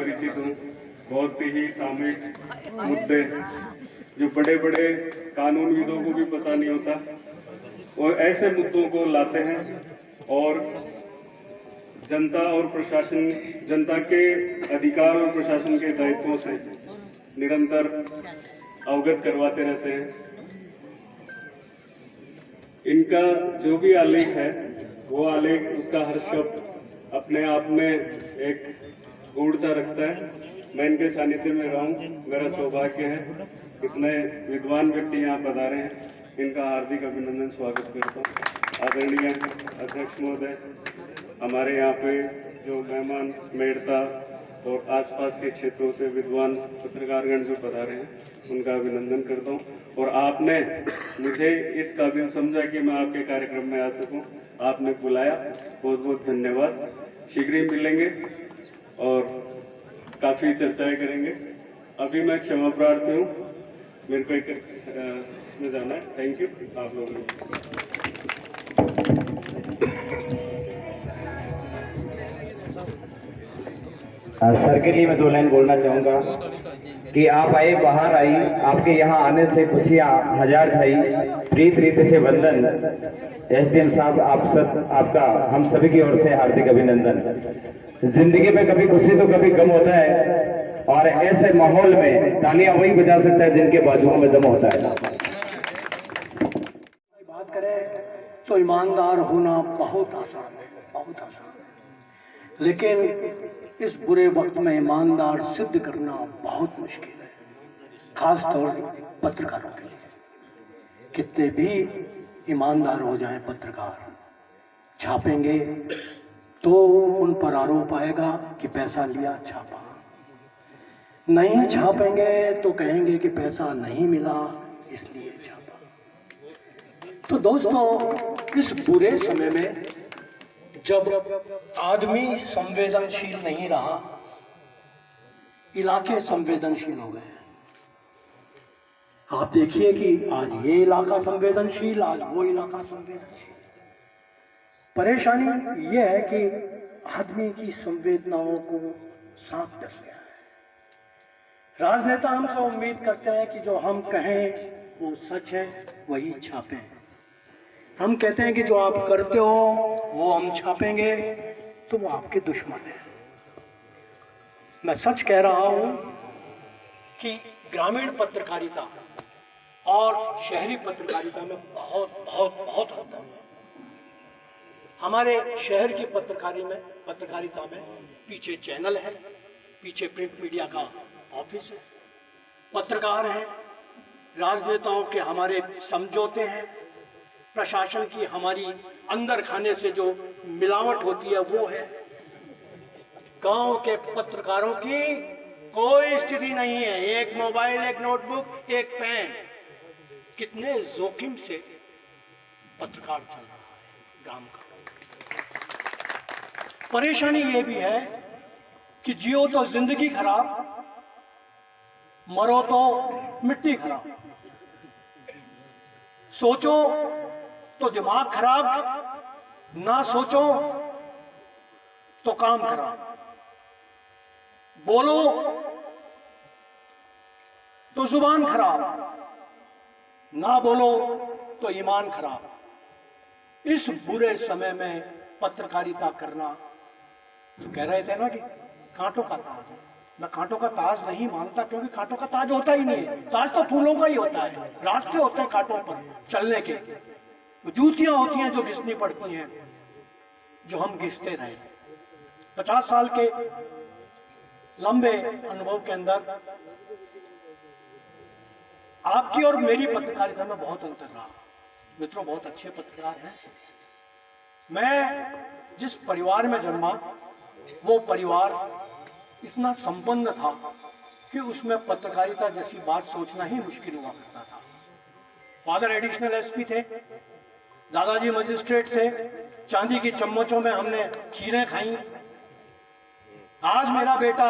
परिचित हूँ। बहुत ही सामयिक मुद्दे जो बड़े बड़े कानूनविदों को भी पता नहीं होता, और ऐसे मुद्दों को लाते हैं और जनता और प्रशासन, जनता के अधिकार और प्रशासन के दायित्वों से निरंतर अवगत करवाते रहते हैं। इनका जो भी आलेख है, वो आलेख, उसका हर शब्द अपने आप में एक गूढ़ता रखता है। मैं इनके सानिध्य में रहा हूँ, मेरा सौभाग्य है। इतने विद्वान व्यक्ति यहाँ पधारे हैं, इनका हार्दिक अभिनंदन, स्वागत करता हूँ। आदरणीय अध्यक्ष महोदय, हमारे यहाँ पे जो मेहमान मेड़ता और आसपास के क्षेत्रों से विद्वान पत्रकारगण जो पधारे हैं, उनका अभिनंदन करता हूँ। और आपने मुझे इस काबिल समझा कि मैं आपके कार्यक्रम में आ सकूं, आपने बुलाया, बहुत बहुत धन्यवाद। शीघ्र ही मिलेंगे और काफ़ी चर्चाएं करेंगे। अभी मैं क्षमा प्रार्थी हूँ, मेरे को एक इसमें जाना है। थैंक यू आप लोगों ने। सर के लिए मैं 2 लाइन बोलना चाहूँगा कि आप आए, बाहर आई, आपके यहाँ आने से खुशियाँ हजार छाई। प्रीत रीत से वंदन। एसडीएम साहब, आपका हम सभी की ओर से हार्दिक अभिनंदन। जिंदगी में कभी खुशी तो कभी गम होता है, और ऐसे माहौल में तालियां वही बजा सकता है जिनके बाजुओं में दम होता है। बात करें तो ईमानदार होना बहुत आसान है, बहुत आसान है, लेकिन इस बुरे वक्त में ईमानदार सिद्ध करना बहुत मुश्किल है, खास तौर पत्रकारों के लिए। कितने भी ईमानदार हो जाएं पत्रकार, छापेंगे तो उन पर आरोप आएगा कि पैसा लिया, छापा। नहीं छापेंगे तो कहेंगे कि पैसा नहीं मिला, इसलिए छापा। तो दोस्तों, इस बुरे समय में जब आदमी संवेदनशील नहीं रहा, इलाके संवेदनशील हो गए। आप देखिए कि आज ये इलाका संवेदनशील, आज वो इलाका संवेदनशील। परेशानी ये है कि आदमी की संवेदनाओं को सांप डस गया है। राजनेता हमसे उम्मीद करते हैं कि जो हम कहें वो सच है, वही छापें। हम कहते हैं कि जो आप करते हो वो हम छापेंगे, तो वो आपके दुश्मन हैं। मैं सच कह रहा हूं कि ग्रामीण पत्रकारिता और शहरी पत्रकारिता में बहुत बहुत बहुत अंतर है। हमारे शहर की पत्रकारिता में पीछे चैनल है, पीछे प्रिंट मीडिया का ऑफिस है, पत्रकार हैं, राजनेताओं के हमारे समझौते हैं, प्रशासन की हमारी अंदर खाने से जो मिलावट होती है वो है। गांव के पत्रकारों की कोई स्थिति नहीं है। एक मोबाइल, एक नोटबुक, एक पेन, कितने जोखिम से पत्रकार चल रहा है ग्राम का। परेशानी ये भी है कि जियो तो जिंदगी खराब, मरो तो मिट्टी खराब। सोचो तो दिमाग खराब, ना सोचो तो काम खराब। बोलो तो जुबान खराब, ना बोलो तो ईमान खराब। इस बुरे समय में पत्रकारिता करना, तो कह रहे थे ना कि कांटों का ताज है। मैं कांटों का ताज नहीं मानता, क्योंकि कांटों का ताज होता ही नहीं है। ताज तो फूलों का ही होता है, रास्ते होते हैं कांटों पर चलने के, जूतियां होती हैं जो घिसनी पड़ती हैं, जो हम घिसते रहे। 50 साल के लंबे अनुभव के अंदर आपकी और मेरी पत्रकारिता में बहुत अंतर रहा। मित्रों, बहुत अच्छे पत्रकार हैं। मैं जिस परिवार में जन्मा, वो परिवार इतना संपन्न था कि उसमें पत्रकारिता जैसी बात सोचना ही मुश्किल हुआ करता था। फादर एडिशनल एसपी थे, दादाजी मजिस्ट्रेट थे, चांदी की चम्मचों में हमने खीरें खाई। आज मेरा बेटा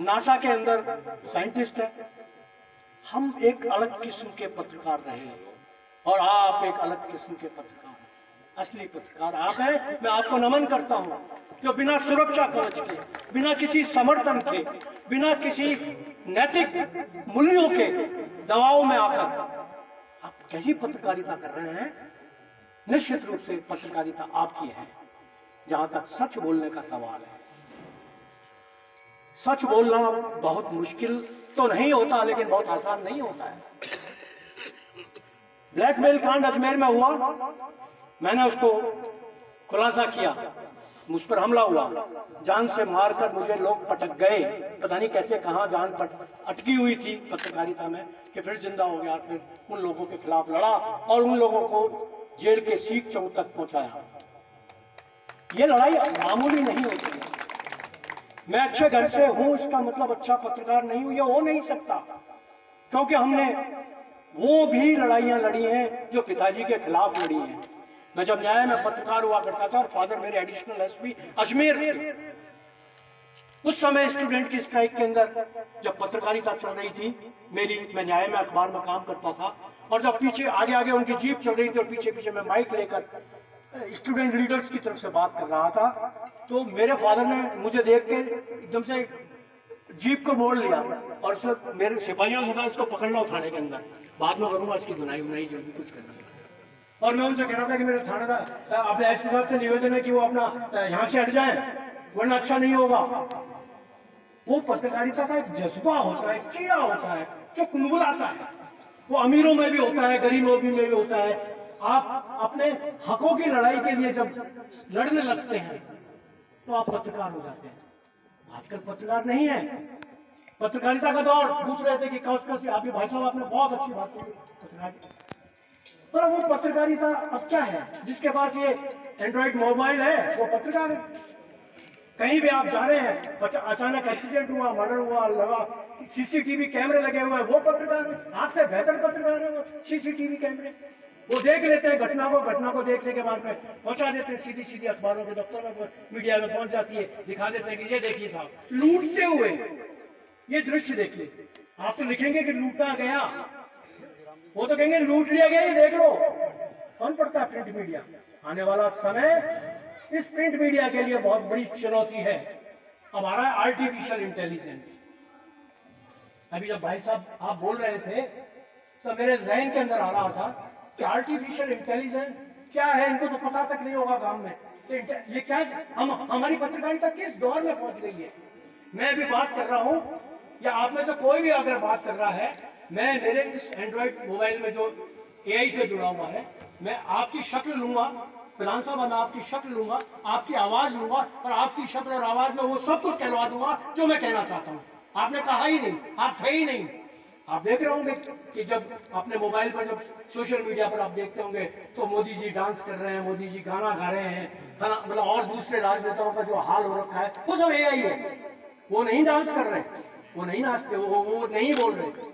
नासा के अंदर साइंटिस्ट है। हम एक अलग किस्म के पत्रकार रहे और आप एक अलग किस्म के पत्रकार। असली पत्रकार आप हैं। मैं आपको नमन करता हूं, जो बिना सुरक्षा कवच के, बिना किसी समर्थन के, बिना किसी नैतिक मूल्यों के दबाव में आकर आप कैसी पत्रकारिता कर रहे हैं। निश्चित रूप से पत्रकारिता आपकी है। जहां तक सच बोलने का सवाल है, सच बोलना बहुत मुश्किल तो नहीं होता, लेकिन बहुत आसान नहीं होता है। ब्लैकमेल कांड अजमेर में हुआ, मैंने उसको खुलासा किया, मुझ पर हमला हुआ, जान से मारकर मुझे लोग पटक गए, पता नहीं कैसे कहां जान अटकी हुई थी पत्रकारिता में कि फिर जिंदा हो गया। फिर उन लोगों के खिलाफ लड़ा और उन लोगों को जेल के सीक चौक तक पहुंचाया। ये लड़ाई मामूली नहीं होती है। मैं अच्छे घर से हूं इसका मतलब अच्छा पत्रकार नहीं हूं, ये हो नहीं सकता, क्योंकि हमने वो भी लड़ाइयां लड़ी हैं जो पिताजी के खिलाफ लड़ी हैं। मैं जब न्याय में पत्रकार हुआ करता था और फादर मेरे एडिशनल एसपी अजमेर थे, उस समय स्टूडेंट की स्ट्राइक के अंदर जब पत्रकारिता चल रही थी मेरी, मैं न्याय में अखबार में काम करता था, और जब पीछे आगे आगे उनकी जीप चल रही थी और पीछे पीछे मैं माइक लेकर स्टूडेंट लीडर्स की तरफ से बात कर रहा था, तो मेरे फादर ने मुझे देख के एकदम से जीप को मोड़ लिया और उसे मेरे सिपाहियों से कहा इसको पकड़ना थाने के अंदर, बाद में करूंगा इसकी धुनाई उनाई जो भी कुछ करना। और मैं उनसे कह रहा था कि मेरे थानेदार अपने एसपी साहब से निवेदन है कि वो अपना यहाँ से हट जाए, वरना अच्छा नहीं होगा। वो पत्रकारिता का एक जज्बा होता है, किया होता है, जो कुनबुलाता है। वो अमीरों में भी होता है, गरीबों में भी होता है। आप अपने हकों की लड़ाई के लिए जब लड़ने लगते हैं तो आप पत्रकार हो जाते हैं। आजकल पत्रकार नहीं है। पत्रकारिता का दौर पूछ रहे थे कि कौन आपके भाई साहब आपने बहुत अच्छी बात की पत्रकारिता, पर वो पत्रकारिता अब क्या है? जिसके पास ये एंड्रॉइड मोबाइल है वो पत्रकार है। कहीं भी आप जा रहे हैं, अचानक एक्सीडेंट हुआ, मर्डर हुआ, लगा सीसीटीवी कैमरे लगे हुए हैं, वो पत्रकार है। आपसे बेहतर पत्रकार है वो सीसीटीवी कैमरे। वो देख लेते हैं घटना को देखने के बाद में पहुंचा देते हैं सीधी सीधी अखबारों के दफ्तर में, मीडिया में पहुंच जाती है, दिखा देते हैं कि ये देखिए साहब लूटते हुए ये दृश्य देखिए। आप तो लिखेंगे कि लूटा गया, वो तो कहेंगे लूट लिया गया, ये देख लो। कौन पढ़ता है प्रिंट मीडिया? आने वाला समय इस प्रिंट मीडिया के लिए बहुत बड़ी चुनौती है। अब आ रहा है आर्टिफिशियल इंटेलिजेंस। अभी जब भाई साहब आप बोल रहे थे तो मेरे जहन के अंदर आ रहा था कि आर्टिफिशियल इंटेलिजेंस क्या है, इनको तो पता तक नहीं होगा गांव में ये क्या। हमारी पत्रकारिता किस दौर में पहुंच गई है? मैं भी बात कर रहा हूं या आप में से कोई भी अगर बात कर रहा है, मैं मेरे इस एंड्रॉइड मोबाइल में जो एआई से जुड़ा हुआ है, मैं आपकी शक्ल लूंगा, विधानसभा में आपकी शक्ल लूंगा, आपकी आवाज लूंगा और आपकी शक्ल और आवाज में वो सब कुछ कहलवा दूंगा जो मैं कहना चाहता हूं। आपने कहा ही नहीं, आप थे ही नहीं। आप देख रहे होंगे कि जब अपने मोबाइल पर, जब सोशल मीडिया पर आप देखते होंगे तो मोदी जी डांस कर रहे हैं, मोदी जी गाना गा रहे हैं, मतलब और दूसरे राजनेताओं का जो हाल हो रखा है वो सब एआई है। वो नहीं डांस कर रहे, वो नहीं नाचते, वो नहीं बोल रहे,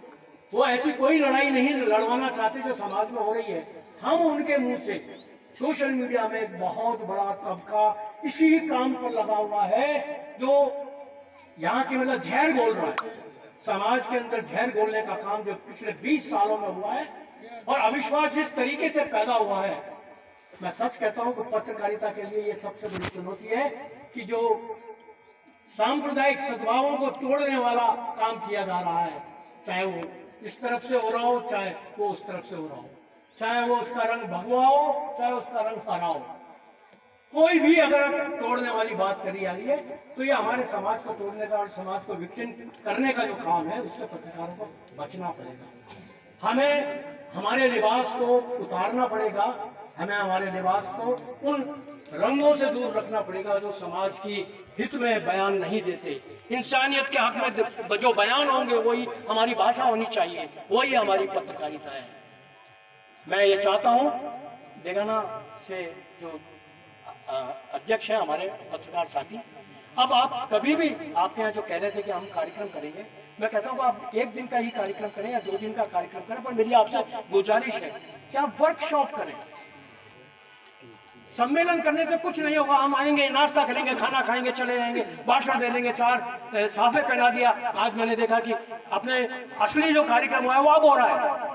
वो ऐसी कोई लड़ाई नहीं लड़वाना चाहते जो समाज में हो रही है। हम उनके मुंह से सोशल मीडिया में एक बहुत बड़ा तबका इसी काम पर लगा हुआ है जो यहाँ की मतलब जहर घोल रहा है। समाज के अंदर जहर घोलने का काम जो पिछले 20 सालों में हुआ है और अविश्वास जिस तरीके से पैदा हुआ है, मैं सच कहता हूं कि पत्रकारिता के लिए ये सबसे बड़ी चुनौती है कि जो सांप्रदायिक सद्भावों को तोड़ने वाला काम किया जा रहा है, चाहे वो इस तरफ से हो रहा हो, चाहे वो उस तरफ से हो रहा हो, चाहे वो उसका रंग भगवा हो, चाहे उसका रंग हरा हो, कोई भी अगर तोड़ने वाली बात करी जा रही है तो ये हमारे समाज को तोड़ने का और समाज को विक्टिम करने का जो काम है, उससे पत्रकारों को बचना पड़ेगा। हमें हमारे लिबास को उतारना पड़ेगा, हमें हमारे लिबास को उन रंगों से दूर रखना पड़ेगा जो समाज की हित में बयान नहीं देते। इंसानियत के हक में जो बयान होंगे वही हमारी भाषा होनी चाहिए, वही हमारी पत्रकारिता है। मैं ये चाहता हूँ, बेगाना से जो अध्यक्ष हैं हमारे पत्रकार साथी, अब आप कभी भी, आपके यहाँ जो कह रहे थे कि हम कार्यक्रम करेंगे, मैं कहता हूँ आप एक दिन का ही कार्यक्रम करें या 2 दिन का कार्यक्रम करें, पर मेरी आपसे गुजारिश है कि आप वर्कशॉप करें। सम्मेलन करने से कुछ नहीं होगा। हम आएंगे, नाश्ता करेंगे, खाना खाएंगे, चले जाएंगे, भाषण दे देंगे, 4 साफे पहना दिया। आज मैंने देखा कि अपने असली जो कार्यक्रम हुआ है वो अब हो रहा है।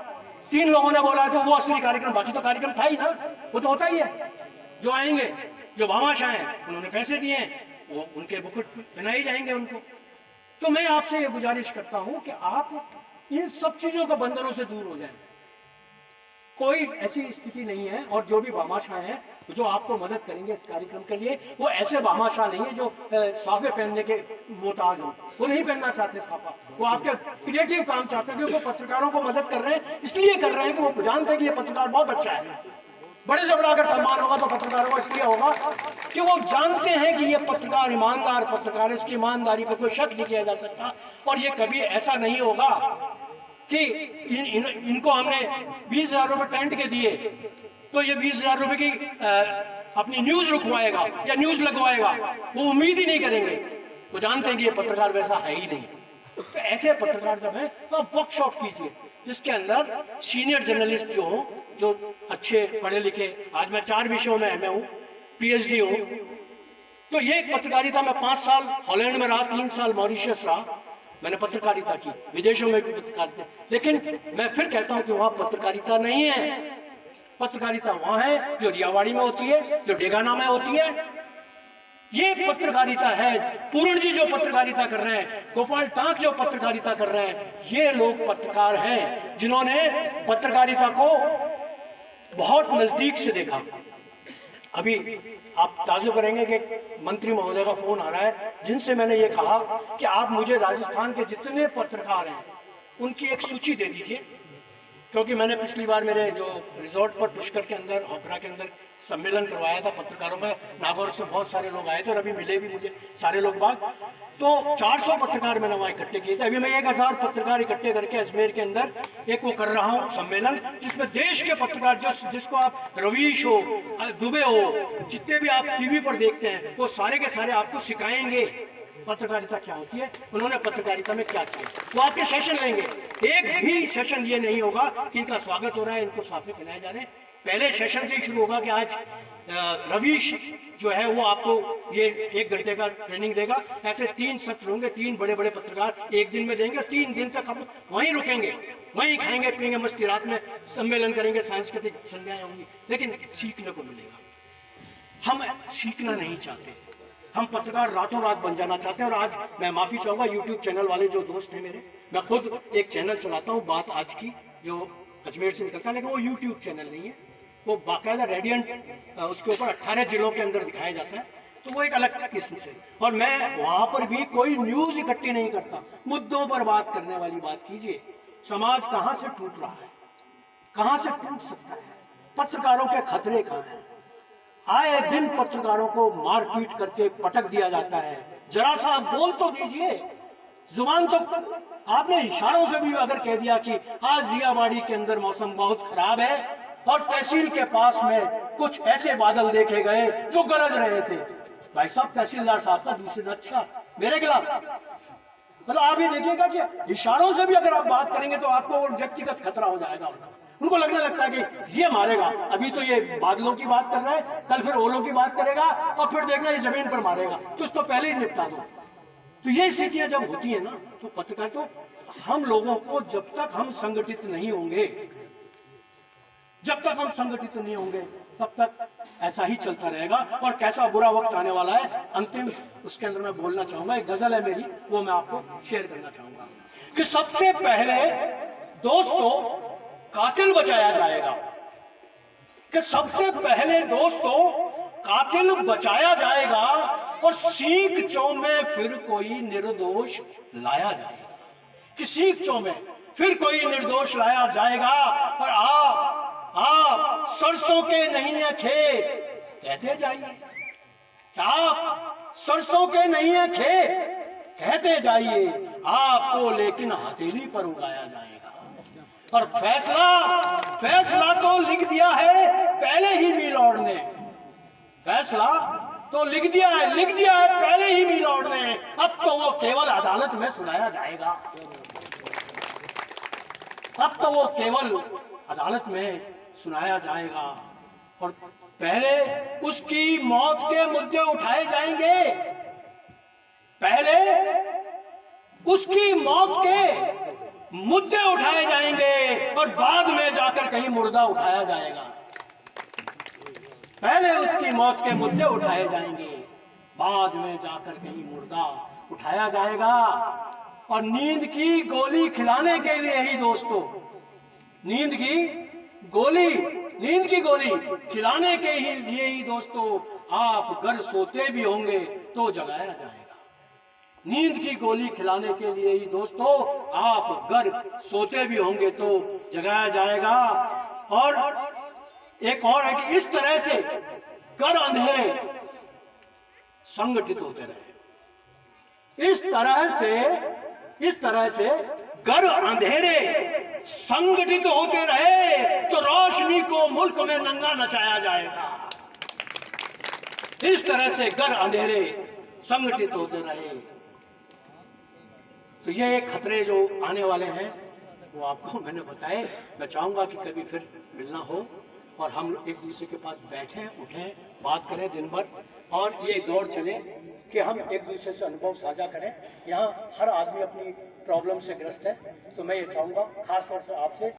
3 लोगों ने बोला तो वो असली कार्यक्रम, बाकी तो कार्यक्रम था ही ना, वो तो होता ही है। जो आएंगे, जो भामाशाह हैं, उन्होंने पैसे दिए हैं, वो उनके मुकुट पहनाए जाएंगे उनको। तो मैं आपसे ये गुजारिश करता हूं कि आप इन सब चीजों के बंधनों से दूर हो जाएं। कोई ऐसी स्थिति नहीं है, और जो भी भामाशाह हैं जो आपको मदद करेंगे इस कार्यक्रम के लिए, वो ऐसे भामाशाह नहीं है जो साफे पहनने के मोहताज हो। वो नहीं पहनना चाहते साफा, वो आपके क्रिएटिव काम चाहते हैं, क्योंकि वो पत्रकारों को मदद कर रहे हैं। इसलिए कर रहे हैं कि वो जानते हैं कि ये पत्रकार बहुत अच्छा है। बड़े से बड़ा अगर सम्मान होगा तो पत्रकारों को इसलिए होगा कि वो जानते हैं कि ये पत्रकार ईमानदार पत्रकार है, इसकी ईमानदारी पर कोई शक नहीं किया जा सकता। और ये कभी ऐसा नहीं होगा कि इनको हमने 20,000 रुपए टेंट के दिए तो ये 20,000 रुपए की अपनी न्यूज रुकवाएगा या न्यूज लगवाएगा। वो उम्मीद ही नहीं करेंगे, वो जानते हैं कि ये पत्रकार वैसा है ही नहीं। तो ऐसे पत्रकार जब हैं तो आप वर्कशॉप कीजिए, जिसके अंदर सीनियर जर्नलिस्ट जो हो, जो अच्छे पढ़े लिखे, आज मैं 4 विषयों में मैं हूँ, PhD हूँ। तो ये पत्रकारिता में 5 साल हॉलैंड में रहा, 3 साल मॉरिशस रहा, मैंने पत्रकारिता की, विदेशों में भी पत्रकारिता। लेकिन मैं फिर कहता हूं कि वहां पत्रकारिता नहीं है। पत्रकारिता वहां है जो रियावाड़ी में होती है, जो डेगाना में होती है। ये पत्रकारिता है। पूर्ण जी जो पत्रकारिता कर रहे हैं, गोपाल टांक जो पत्रकारिता कर रहे हैं, ये लोग पत्रकार हैं जिन्होंने पत्रकारिता को बहुत नजदीक से देखा। अभी आप ताजुब करेंगे कि मंत्री महोदय का फोन आ रहा है, जिनसे मैंने ये कहा कि आप मुझे राजस्थान के जितने पत्रकार हैं उनकी एक सूची दे दीजिए, क्योंकि मैंने पिछली बार मेरे जो रिजॉर्ट पर पुष्कर के अंदर, होकरा के अंदर सम्मेलन करवाया था पत्रकारों का। नागौर से बहुत सारे लोग आए थे और अभी मिले भी मुझे सारे लोग बाग। तो 400 पत्रकार मैंने वहाँ इकट्ठे किए थे। अभी मैं 1000 पत्रकार इकट्ठे करके अजमेर के अंदर एक वो कर रहा हूँ सम्मेलन, जिसमें देश के पत्रकार जिसको आप रवीश हो, दुबे हो, जितने भी आप टीवी पर देखते हैं, वो सारे के सारे आपको सिखाएंगे पत्रकारिता क्या होती है, उन्होंने पत्रकारिता में क्या किया। वो आपके सेशन लेंगे। एक भी सेशन ये नहीं होगा कि इनका स्वागत हो रहा है, इनको साफे पहनाए जा रहे हैं। पहले सेशन से ही शुरू होगा कि आज रवीश जो है वो आपको ये 1 घंटे का ट्रेनिंग देगा। ऐसे 3 सत्र होंगे, 3 बड़े बड़े पत्रकार एक दिन में देंगे। 3 दिन तक हम वहीं रुकेंगे, वहीं खाएंगे पिएंगे मस्ती, रात में सम्मेलन करेंगे, सांस्कृतिक संध्याएं होंगी, लेकिन सीखने को मिलेगा। हम सीखना नहीं चाहते, हम पत्रकार रातों रात बन जाना चाहते हैं। और आज मैं माफी चाहूंगा यूट्यूब चैनल वाले जो दोस्त हैं मेरे, मैं खुद एक चैनल चलाता हूँ बात आज की, जो अजमेर से निकलता है, लेकिन वो यूट्यूब चैनल नहीं है, वो बाकायदा रेडियंट उसके ऊपर 18 जिलों के अंदर दिखाया जाता है। तो वो एक अलग किस्म से। और मैं वहां पर भी कोई न्यूज इकट्ठी नहीं करता, मुद्दों पर बात करने वाली बात कीजिए। समाज कहां से टूट रहा है, कहां से टूट सकता है, पत्रकारों के खतरे कहां हैं। आए दिन पत्रकारों को मारपीट करके पटक दिया जाता है। जरा सा आप बोल तो दीजिए, जुबान तो आपने इशारों से भी अगर कह दिया कि आज रियावाड़ी के अंदर मौसम बहुत खराब है और तहसील के पास में कुछ ऐसे बादल देखे गए जो गरज रहे थे, भाई साहब तहसीलदार साहब का दूसरे दिन अच्छा मेरे खिलाफ, मतलब आप ये देखिएगा कि इशारों से भी अगर आप बात करेंगे तो आपको वो व्यक्तिगत खतरा हो जाएगा। उनको लगने लगता है कि ये मारेगा, अभी तो ये बादलों की बात कर रहा है, कल फिर ओलों की बात करेगा और फिर देखना ये जमीन पर मारेगा, तो उसको पहले ही निपटा दो। तो ये स्थितियां जब होती है ना, तो पत्रकार, तो हम लोगों को जब तक हम संगठित नहीं होंगे, जब तक हम संगठित नहीं होंगे तब तक ऐसा ही चलता रहेगा। और कैसा बुरा वक्त आने वाला है, अंतिम उसके अंदर मैं बोलना चाहूंगा, एक गजल है मेरी, वो मैं आपको शेयर करना चाहूंगा कि सबसे पहले दोस्तों कातिल बचाया जाएगा, कि सबसे पहले दोस्तों कातिल बचाया जाएगा और सीख चौ में फिर कोई निर्दोष लाया जाएगा, कि सीख चौ में फिर कोई निर्दोष लाया जाएगा। और आप सरसों के नहीं है खेत कहते जाइए, आप सरसों के नहीं है खेत कहते जाइए, आपको लेकिन हथेली पर उगाया जाएगा। और फैसला तो लिख दिया है पहले ही मिलॉर्ड ने, फैसला तो लिख दिया है पहले ही मिलॉर्ड ने, अब तो वो केवल अदालत में सुनाया जाएगा, अब तो वो केवल अदालत में सुनाया जाएगा। और पहले उसकी मौत के मुद्दे उठाए जाएंगे, पहले उसकी मौत के मुद्दे उठाए जाएंगे और बाद में जाकर कहीं मुर्दा उठाया जाएगा। पहले उसकी मौत के मुद्दे उठाए जाएंगे, बाद में जाकर कहीं मुर्दा उठाया जाएगा। और नींद की गोली खिलाने के लिए ही दोस्तों, नींद की गोली खिलाने के लिए ही दोस्तों आप घर सोते भी होंगे तो जगाया जाएगा। नींद की गोली खिलाने के लिए ही दोस्तों आप घर सोते भी होंगे तो जगाया जाएगा। और एक और है कि इस तरह से घर अंधेरे संगठित होते रहे, इस तरह से घर अंधेरे संगठित होते रहे तो रोशनी को मुल्क में नंगा नचाया जाएगा। इस तरह से घर अंधेरे संगठित होते रहे। तो ये खतरे जो आने वाले हैं वो आपको मैंने बताए। मैं चाहूंगा कि कभी फिर मिलना हो और हम एक दूसरे के पास बैठें, उठें, बात करें दिन भर, और ये दौर चले कि हम एक दूसरे से अनुभव साझा करें। यहाँ हर आदमी अपनी प्रॉब्लम से ग्रस्त है, तो मैं ये चाहूँगा खास तौर से आपसे